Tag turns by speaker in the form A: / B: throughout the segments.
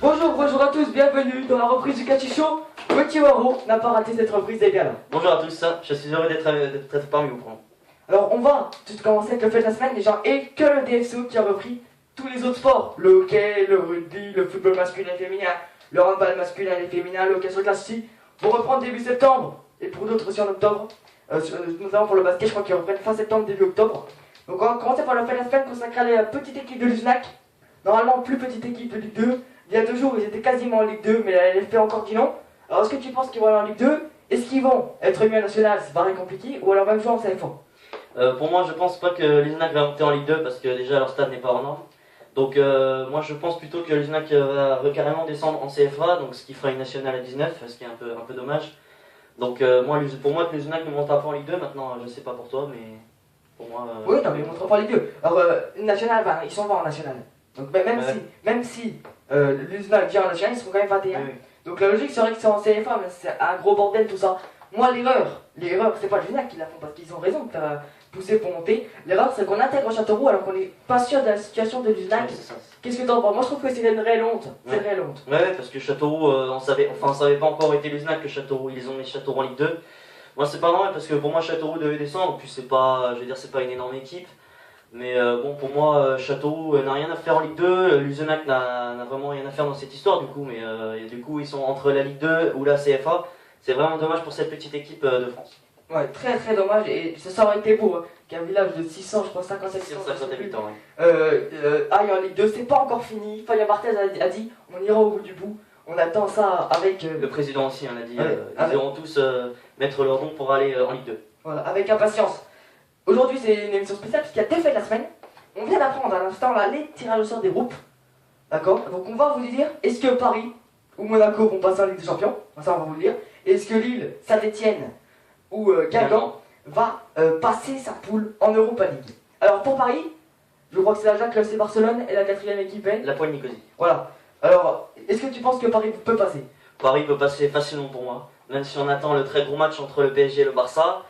A: Bonjour à tous, bienvenue dans la reprise du Catchy Show. Petit Waro n'a pas raté cette reprise d'égal.
B: Bonjour à tous, je suis heureux d'être parmi vous.
A: Alors on va tout commencer avec le fait de la semaine déjà, et que le DFCO qui a repris tous les autres sports. Le hockey, le rugby, le football masculin et féminin, le handball masculin et féminin, le hockey sur glace aussi, vont reprendre début septembre, et pour d'autres aussi en octobre. Notamment pour le basket, je crois qu'ils reprennent fin septembre, début octobre. Donc on va commencer par le fait de la semaine consacré à la petite équipe de l'USNAC. Normalement plus petite équipe de Ligue 2. Il y a 2 jours ils étaient quasiment en Ligue 2, mais la LFP a encore dit non. Alors est-ce que tu penses qu'ils vont aller en Ligue 2? Est-ce qu'ils vont être mis en national? C'est pareil compliqué, ou alors même jouer en CFA?
B: Pour moi, je pense pas que l'USNAC va monter en Ligue 2 parce que déjà leur stade n'est pas en norme. Donc moi je pense plutôt que l'USNAC va carrément descendre en CFA, donc ce qui fera une nationale à 19, ce qui est un peu dommage. Donc pour moi que l'USNAC ne montera pas en Ligue 2, maintenant je sais pas pour toi, mais pour moi...
A: Oui, non mais ils ne monteront pas en Ligue 2. Alors une nationale, ils s'en vont en nationale. Donc même si l'USNAC vient en nationale, ils seront quand même 21. Oui. Donc la logique serait que c'est en CFA, mais c'est un gros bordel tout ça. Moi l'erreur c'est pas l'USNAC qui la font parce qu'ils ont raison de pousser pour monter. L'erreur c'est qu'on intègre Châteauroux alors qu'on n'est pas sûr de la situation de l'USNAC. Qu'est-ce que t'en penses? Moi je trouve que c'est une réelle honte. C'est une réelle honte.
B: Ouais, parce que Châteauroux, on savait pas encore été l'USNAC que Châteauroux, ils ont mis Châteauroux en Ligue 2. Moi c'est pas normal parce que pour moi Châteauroux devait descendre, puis c'est pas une énorme équipe. Mais bon, pour moi, Châteauroux n'a rien à faire en Ligue 2, l'USNAC n'a vraiment rien à faire dans cette histoire du coup, mais du coup ils sont entre la Ligue 2 ou la CFA. C'est vraiment dommage pour cette petite équipe de France.
A: Ouais, très très dommage, et ça aurait été beau, hein, qu'un village de 600, je crois 500 habitants aille en Ligue 2, c'est pas encore fini. Fabien Barthez a dit, on ira au bout du bout, on attend ça avec...
B: Le président aussi, on a dit, ils iront tous mettre leur nom pour aller en Ligue 2.
A: Voilà, avec impatience. Aujourd'hui c'est une émission spéciale puisqu'il y a défaite la semaine. On vient d'apprendre à l'instant là les tirages au sort des groupes. D'accord? Donc on va vous dire, est-ce que Paris ou Monaco vont passer en Ligue des Champions? Ça on va vous le dire. Est-ce que Lille, Saint-Etienne ou Guingamp va passer sa poule en Europa League? Alors pour Paris, je crois que c'est l'Ajax, le FC Barcelone et la 4ème équipe est...
B: La Poile Nicosie.
A: Voilà. Alors, est-ce que tu penses que Paris peut passer?
B: Paris peut passer facilement pour moi, même si on attend le très gros match entre le PSG et le Barça.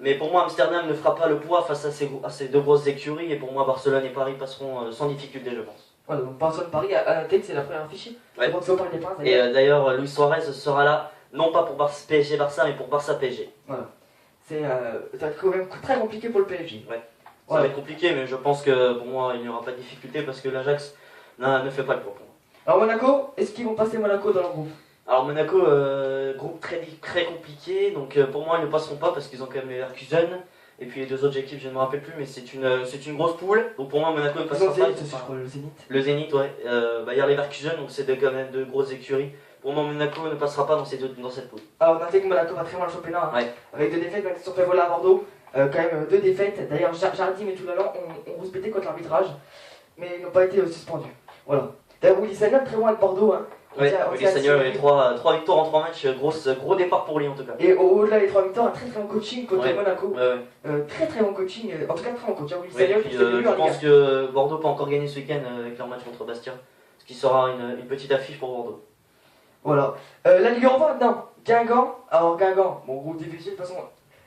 B: Mais pour moi, Amsterdam ne fera pas le poids face à ces deux grosses écuries, et pour moi, Barcelone et Paris passeront sans difficulté, je pense.
A: Voilà, donc Barcelone-Paris, à noter que c'est la première affiche.
B: Ouais. Et d'ailleurs, Luis Suarez sera là, non pas pour PSG-Barça, mais pour Barça-PSG.
A: Voilà. Ça va être quand même très compliqué pour le PSG.
B: Ouais. Ça va être compliqué, mais je pense que pour moi, il n'y aura pas de difficulté parce que l'Ajax ne fait pas le poids pour moi.
A: Alors Monaco, est-ce qu'ils vont passer Monaco dans leur groupe?
B: Alors Monaco, groupe très compliqué, donc pour moi ils ne passeront pas parce qu'ils ont quand même les Leverkusen, et puis les deux autres équipes je ne me rappelle plus, mais c'est une grosse poule, donc pour moi Monaco ne passera pas.
A: Le Zénith.
B: Le Zénith, ouais, il y a les Leverkusen, donc c'est quand même deux grosses écuries. Pour moi Monaco ne passera pas dans cette poule.
A: Alors on a fait que Monaco va très mal le championnat, hein,
B: ouais.
A: Avec 2 défaites, même ils se sont fait voler à Bordeaux, quand même 2 défaites, d'ailleurs Jardim et Toulalan ont rouspété contre l'arbitrage, mais ils n'ont pas été suspendus. Voilà. D'ailleurs Willy Sagnol très loin avec Bordeaux, hein.
B: Oui, Willy Sagnol avait 3 victoires en 3 matchs, gros départ pour lui en tout cas.
A: Et au-delà des 3 victoires, un très bon coaching contre Monaco.
B: Ouais.
A: Très bon coaching, en tout cas très bon coach. Willy
B: Sagnol, je pense que Bordeaux peut encore gagner ce week-end avec leur match contre Bastia, ce qui sera une petite affiche pour Bordeaux.
A: Voilà. La Ligue Europa maintenant, Guingamp. Alors Guingamp, bon groupe difficile de toute façon.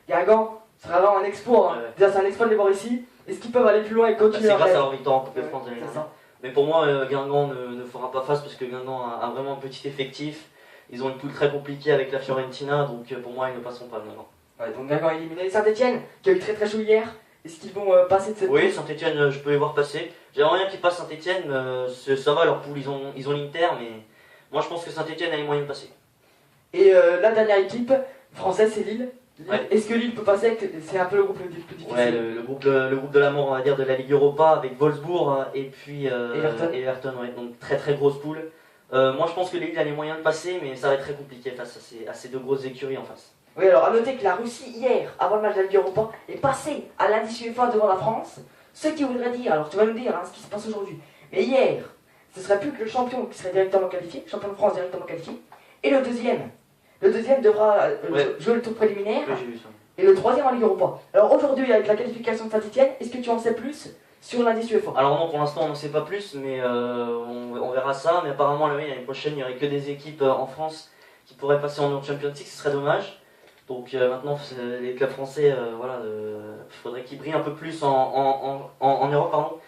A: Guingamp sera vraiment un exploit. Hein. Déjà c'est un exploit de les voir ici. Est-ce qu'ils peuvent aller plus loin et continuer?
B: C'est grâce à leur victoire en Coupe de France de l'année dernière. Mais pour moi, Guingamp ne fera pas face parce que Guingamp a vraiment un petit effectif. Ils ont une poule très compliquée avec la Fiorentina, donc pour moi, ils ne passeront pas Guingamp.
A: Ouais, donc Guingamp est éliminé. Saint-Etienne, qui a eu très chaud hier, est-ce qu'ils vont passer de cette poule?
B: Oui, Saint-Etienne, je peux les voir passer. J'aimerais bien qu'ils passent Saint-Etienne, ça va, leur poule, ils ont l'Inter, mais moi je pense que Saint-Etienne a les moyens de passer.
A: Et la dernière équipe française, c'est Lille.
B: Ouais.
A: Est-ce que Lille peut passer? C'est un peu le groupe le plus difficile.
B: Ouais, le groupe de la mort, on va dire, de la Ligue Europa avec Wolfsburg et puis Everton, ouais, donc très grosse poule. Moi je pense que Lille a les moyens de passer, mais ça va être très compliqué face à ces deux grosses écuries en face.
A: Oui, alors à noter que la Russie, hier, avant le match de la Ligue Europa, est passée à l'indice UEFA devant la France. Ce qui voudrait dire, alors tu vas nous dire ce qui se passe aujourd'hui, mais hier, ce serait plus que le champion qui serait directement qualifié, champion de France directement qualifié, et le deuxième devra jouer le tour préliminaire,
B: j'ai vu ça.
A: Et le troisième en Ligue Europa. Alors aujourd'hui, avec la qualification de Saint-Etienne, est-ce que tu en sais plus sur l'indice UEFA?
B: Alors non, pour l'instant on n'en sait pas plus, mais on verra ça. Mais apparemment l'année prochaine, il n'y aurait que des équipes en France qui pourraient passer en Champions League, ce serait dommage. Donc maintenant, les clubs français, faudrait qu'ils brillent un peu plus en Europe, pardon.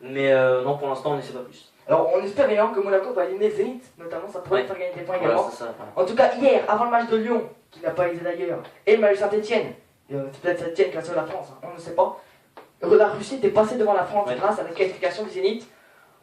B: Mais non, pour l'instant, on ne sait pas plus.
A: Alors on espère également que Monaco va éliminer Zénith, notamment ça pourrait faire gagner des points également.
B: Voilà, c'est ça, voilà.
A: En tout cas, hier, avant le match de Lyon, qui n'a pas été d'ailleurs, et le match de Saint-Etienne, c'est peut-être Saint-Etienne qui a sauvé la France, hein, on ne sait pas. La Russie était passée devant la France grâce à la qualification du Zénith.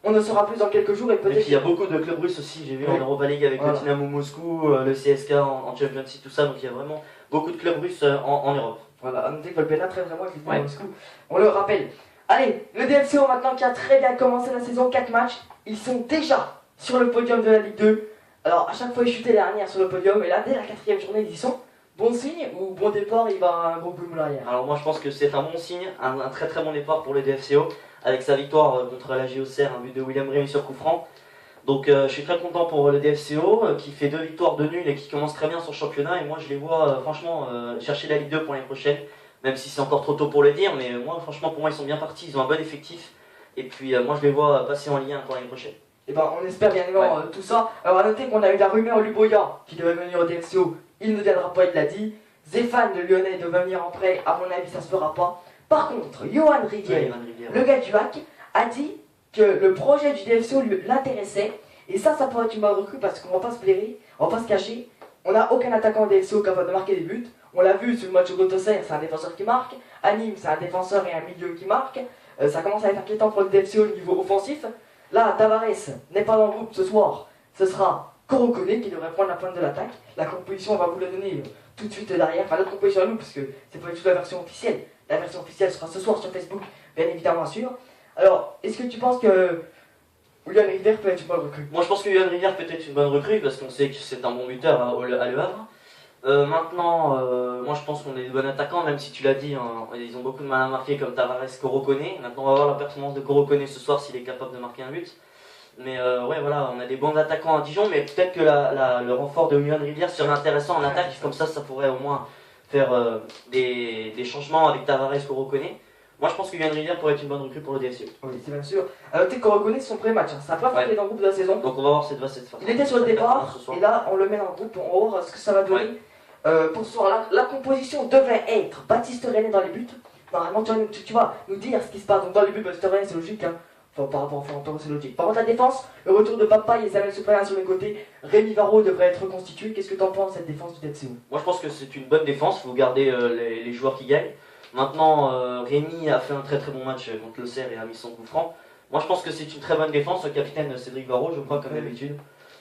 A: On en saura plus dans quelques jours et peut-être.
B: Et puis il y a beaucoup de clubs russes aussi, j'ai vu en Europa League avec le Dynamo Moscou, le CSK en Champions League, tout ça, donc il y a vraiment beaucoup de clubs russes en Europe.
A: Voilà, à noter que Volpena très vraiment avec le Dynamo Moscou, on le rappelle. Allez, le DFCO maintenant qui a très bien commencé la saison, 4 matchs, ils sont déjà sur le podium de la Ligue 2. Alors à chaque fois ils chutaient dernière sur le podium et là dès la 4e journée ils y sont. Bon signe ou bon départ, il va un gros boom l'arrière?
B: Alors moi je pense que c'est un bon signe, un très très bon départ pour le DFCO avec sa victoire contre la Auxerre, un but de William Rémy sur coup franc. Donc je suis très content pour le DFCO qui fait 2 victoires, 2 nuls et qui commence très bien son championnat. Et moi je les vois franchement chercher la Ligue 2 pour l'année prochaine, même si c'est encore trop tôt pour le dire, mais moi franchement pour moi ils sont bien partis, ils ont un bon effectif. Et puis moi je les vois passer en Ligue 1 pour l'année prochaine.
A: Et ben on espère bien évidemment tout ça. Alors à noter qu'on a eu la rumeur Luboya qui devait venir au DFCO, il ne viendra pas, il l'a dit. Zéphane le Lyonnais devait venir en prêt, à mon avis ça se fera pas. Par contre, Johan Rivière, le gars du HAC, a dit que le projet du DFCO l'intéressait. Et ça pourrait être une bonne recrue parce qu'on va pas se blairer, on va pas se cacher. On n'a aucun attaquant au DFCO capable de marquer des buts. On l'a vu sur le match au Auxerre, c'est un défenseur qui marque. À Nîmes, c'est un défenseur et un milieu qui marque. Ça commence à être inquiétant pour le DFCO au niveau offensif. Là, Tavares n'est pas dans le groupe ce soir. Ce sera Korokone qui devrait prendre la pointe de l'attaque. La composition, on va vous la donner tout de suite derrière. Enfin, notre composition à nous, parce que c'est pas du tout la version officielle. La version officielle sera ce soir sur Facebook, bien évidemment sûr. Alors, est-ce que tu penses que Johan Rivière peut être une bonne recrue?
B: Moi je pense que Johan Rivière peut être une bonne recrue parce qu'on sait que c'est un bon buteur à Le Havre. Maintenant, moi je pense qu'on est des bons attaquants, même si tu l'as dit, hein, ils ont beaucoup de mal à marquer comme Tavares, Korokone. Maintenant on va voir la performance de Korokone ce soir s'il est capable de marquer un but. Mais ouais voilà, on a des bons attaquants à Dijon, mais peut-être que le renfort de Johan Rivière serait intéressant en attaque, comme ça pourrait au moins faire des changements avec Tavares, Korokone. Moi je pense que Johan Rivière pourrait être une bonne recrue pour le DFCO.
A: Oui, c'est bien sûr. Alors peut-être qu'on reconnaît son pré-match, hein. Ça n'a pas fait dans le groupe de la saison.
B: Donc on va voir cette façon.
A: Il était sur le départ, et là on le met dans le groupe, on va voir ce que ça va donner. Pour ce soir-là, la composition devrait être Baptiste René dans les buts. Normalement tu vas nous dire ce qui se passe. Donc dans les buts, Baptiste René c'est logique, hein. Enfin par rapport au Fantôme c'est logique. Par contre la défense, le retour de Papaye et Samuel Soprano sur les côtés, Rémi Varro devrait être reconstitué. Qu'est-ce que tu en penses de cette défense du DFCO?
B: Moi je pense que c'est une bonne défense, il faut garder les joueurs qui gagnent. Maintenant, Rémi a fait un très très bon match contre l'Auxerre et a mis son coup franc. Moi je pense que c'est une très bonne défense, le capitaine Cédric Varro, je crois, comme d'habitude.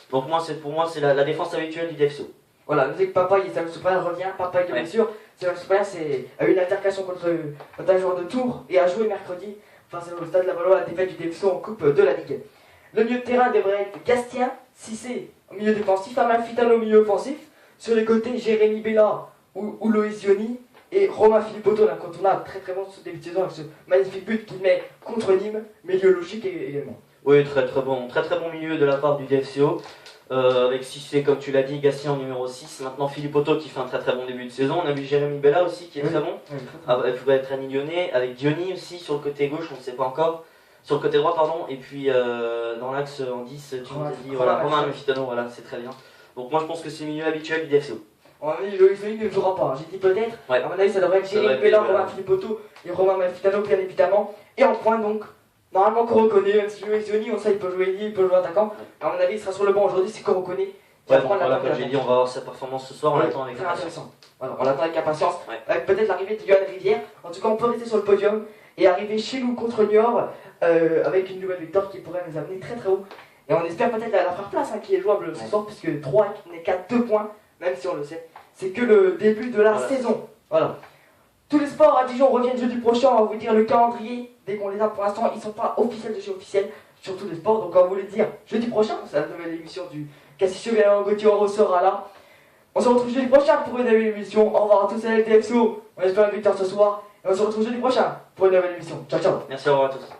B: Donc pour moi c'est la défense habituelle du DFCO.
A: Voilà, nous dit que Papaye et Samuel Soprano revient, Papaye de blessure. Samuel Soprano a eu une altercation contre un joueur de Tours et a joué mercredi face au Stade Lavallois à la défaite du DFCO en Coupe de la Ligue. Le milieu de terrain devrait être Gastien, Cissé au milieu défensif, Amalfitano au milieu offensif. Sur les côtés, Jérémy Bella ou Loïs Zioni. Et Romain Philippotto, l'incontournable, très très bon sur ce début de saison avec ce magnifique but qu'il met contre Nîmes, milieu logique également.
B: Oui, très très bon milieu de la part du DFCO. Avec Cissé, comme tu l'as dit, Gastien en numéro 6. Maintenant Philippotto qui fait un très très bon début de saison. On a vu Jérémy Bella aussi qui est très bon. Il pourrait être Annie Lyonnais. Avec Diony aussi sur le côté gauche, on ne sait pas encore. Sur le côté droit, pardon. Et puis dans l'axe en 10, tu nous as dit, voilà, Romain Amalfitano, voilà, c'est très bien. Donc moi je pense que c'est le milieu habituel du DFCO.
A: On a dit Loïs Zioni ne jouera pas, j'ai dit peut-être. À mon avis, ça devrait être Jérémy Bella, Romain Philippotto et Romain Amalfitano, bien évidemment. Et en point donc. Normalement, Korokone, même si Loïs Zioni, on sait, il peut jouer libre, il peut jouer attaquant. À mon avis, il sera sur le banc aujourd'hui, c'est Korokone qui va prendre la
B: comme j'ai dit, on va voir sa performance ce soir, on l'attend avec impatience.
A: Voilà, on l'attend avec impatience, avec peut-être l'arrivée de Johan Rivière. En tout cas, on peut rester sur le podium et arriver chez nous contre Niort avec une nouvelle victoire qui pourrait nous amener très très haut. Et on espère peut-être la faire place qui est jouable ce soir, puisque 3 n'est qu'à 2 points, même si on le sait. C'est que le début de la saison. Voilà. Tous les sports à Dijon reviennent jeudi prochain, on va vous dire le calendrier. Dès qu'on les a pour l'instant, ils ne sont pas officiels de chez officiel sur tous les sports. Donc on va vous les dire jeudi prochain, c'est la nouvelle émission du Cassisio Gaël Gauthier sera là. On se retrouve jeudi prochain pour une nouvelle émission. Au revoir à tous à la DFCO. On espère une victoire ce soir. Et on se retrouve jeudi prochain pour une nouvelle émission. Ciao ciao.
B: Merci, au revoir à tous.